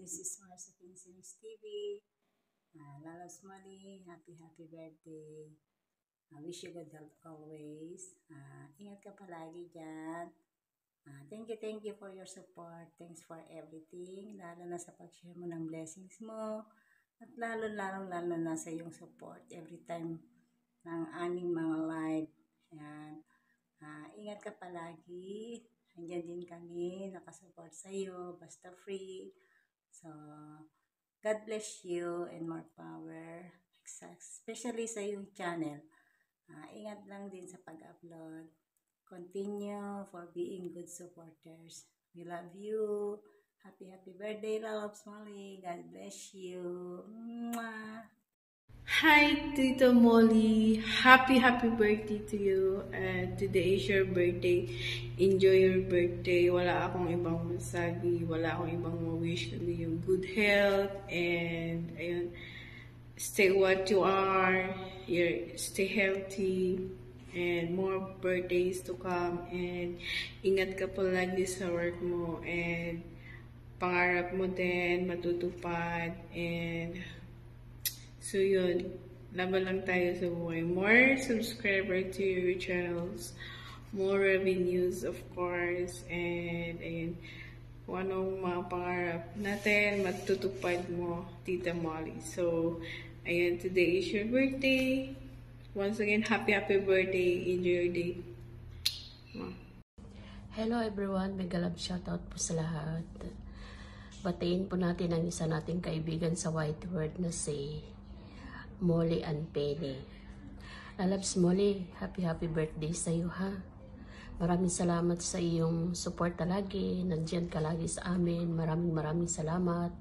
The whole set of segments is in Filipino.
This is Marcia Pinsims TV. Lalas Mali, happy birthday. Wish you good health always. Ingat ka palagi dyan. Thank you for your support. Thanks for everything. Lalo na sa pag-share mo ng blessings mo. At lalo na sa iyong support every time ng aming mga live. Ayan. Ingat ka palagi. Andiyan din kami, nakasupport sa iyo, basta free. So, God bless you and more power, especially sa iyong channel. Ingat lang din sa pag-upload. Continue for being good supporters. We love you. Happy birthday, Lalops Molly. God bless you. Mwah! Hi, Tito Molly. Happy birthday to you. And today is your birthday. Enjoy your birthday. Wala akong ibang masabi. Wala akong ibang wish kundi yung good health. And, ayun, stay what you are. Stay healthy. And more birthdays to come. And ingat ka palagi sa work mo. And pangarap mo din matutupad. And so yun, laban lang tayo sa buhay. More subscriber to your channels, more revenues of course, and ayun, kung anong mga pangarap natin, matutupad mo, Tita Molly. So, ayun, today is your birthday. Once again, happy birthday. Enjoy your day. Hello everyone, mega love shoutout po sa lahat. Batiin po natin ang isa nating kaibigan sa white word na si Molly and Penny. Lalabs Molly, happy birthday sa iyo ha. Maraming salamat sa iyong support lagi. Nandiyan ka lagi sa amin. Maraming salamat.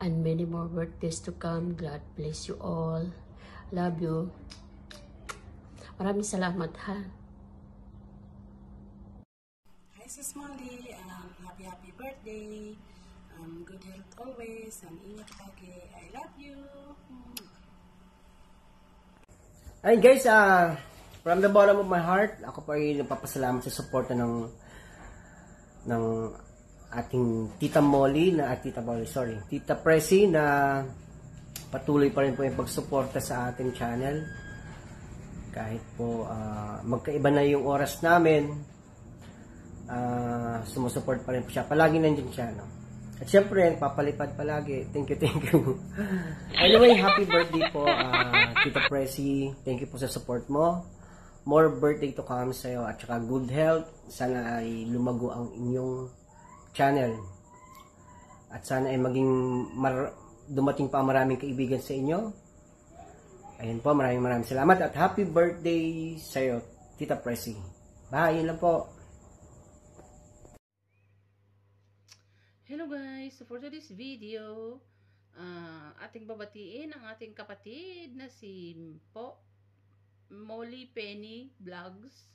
And many more birthdays to come. God bless you all. Love you. Maraming salamat ha. Hi Sis Molly, happy birthday. Good health always. Ingat lagi. I love you. Ayun guys, from the bottom of my heart, ako pa rin nagpapasalamat sa suporta ng ating Tita Molly, Tita Presi na patuloy pa rin po yung pagsuporta sa ating channel. Kahit po magkaiba na yung oras namin, sumusuport pa rin po siya. Palagi nandiyan siya, no? At syempre, papalipad palagi. Thank you. Anyway, happy birthday po, Tita Presi. Thank you po sa support mo. More birthday to come sa'yo at saka good health. Sana ay lumago ang inyong channel. At sana ay maging dumating pa maraming kaibigan sa inyo. Ayun po, maraming salamat. At happy birthday sa'yo, Tita Presi. Bye, yun lang po. Hello guys, so for today's video, ating babatiin ang ating kapatid na si Molly Penny Vlogs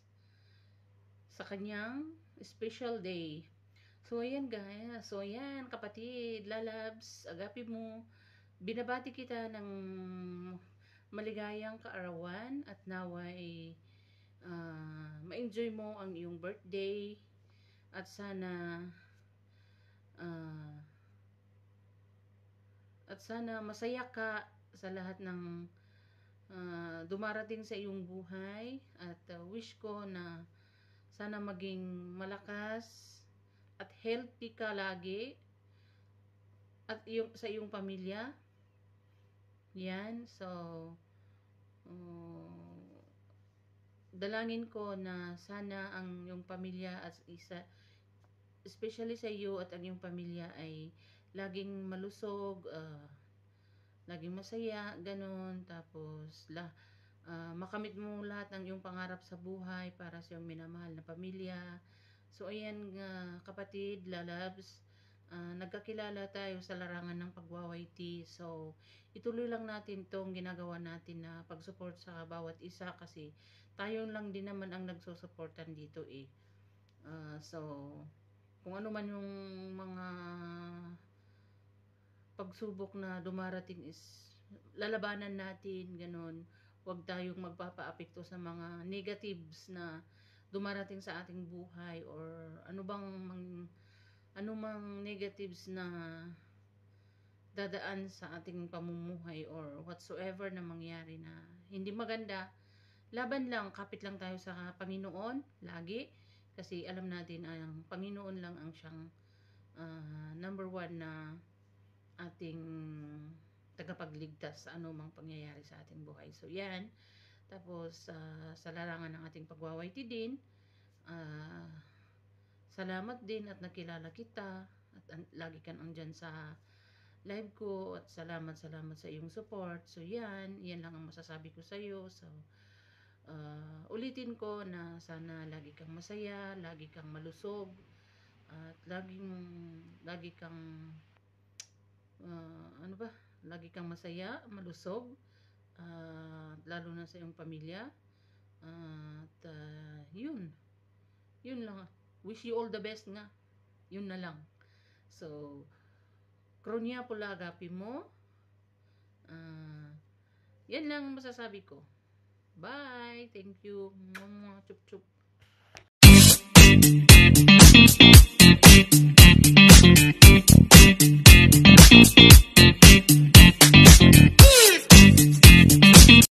sa kanyang special day. So ayan guys, so ayan kapatid, lalabs, agapi mo, binabati kita ng maligayang kaarawan at naway ma-enjoy mo ang iyong birthday at sana masaya ka sa lahat ng dumarating sa iyong buhay at wish ko na sana maging malakas at healthy ka lagi at sa iyong pamilya. Yan, so dalangin ko na sana ang iyong pamilya at especially sa iyo at ang iyong pamilya ay laging malusog, laging masaya, ganun. Tapos makamit mo lahat ng iyong pangarap sa buhay para sa iyong minamahal na pamilya. So ayan kapatid, lalabs, nagkakilala tayo sa larangan ng pagwawayti. So ituloy lang natin tong ginagawa natin na pag-support sa bawat isa kasi tayo lang din naman ang nagsusuportan dito eh. So kung ano man yung mga pagsubok na dumarating is lalabanan natin, ganun. Huwag tayong magpapaapekto sa mga negatives na dumarating sa ating buhay or ano mang negatives na dadaan sa ating pamumuhay or whatsoever na mangyari na hindi maganda, laban lang, kapit lang tayo sa Panginoon lagi, kasi alam natin ang Panginoon lang ang siyang number 1 na ating tagapagligtas sa anumang pangyayari sa ating buhay. So yan, tapos sa larangan ng ating pagwawayti din, salamat din at nakilala kita at lagi kang andyan sa live ko, at salamat sa iyong support. So yan lang ang masasabi ko sa iyo. So ulitin ko na sana lagi kang masaya, lagi kang malusog, at lagi kang lagi kang masaya, malusog, lalo na sa iyong pamilya, at yun lang. Wish you all the best nga, yun na lang. So Kronya pula agapi mo. Yan lang masasabi ko. Bye. Thank you. Chup chup.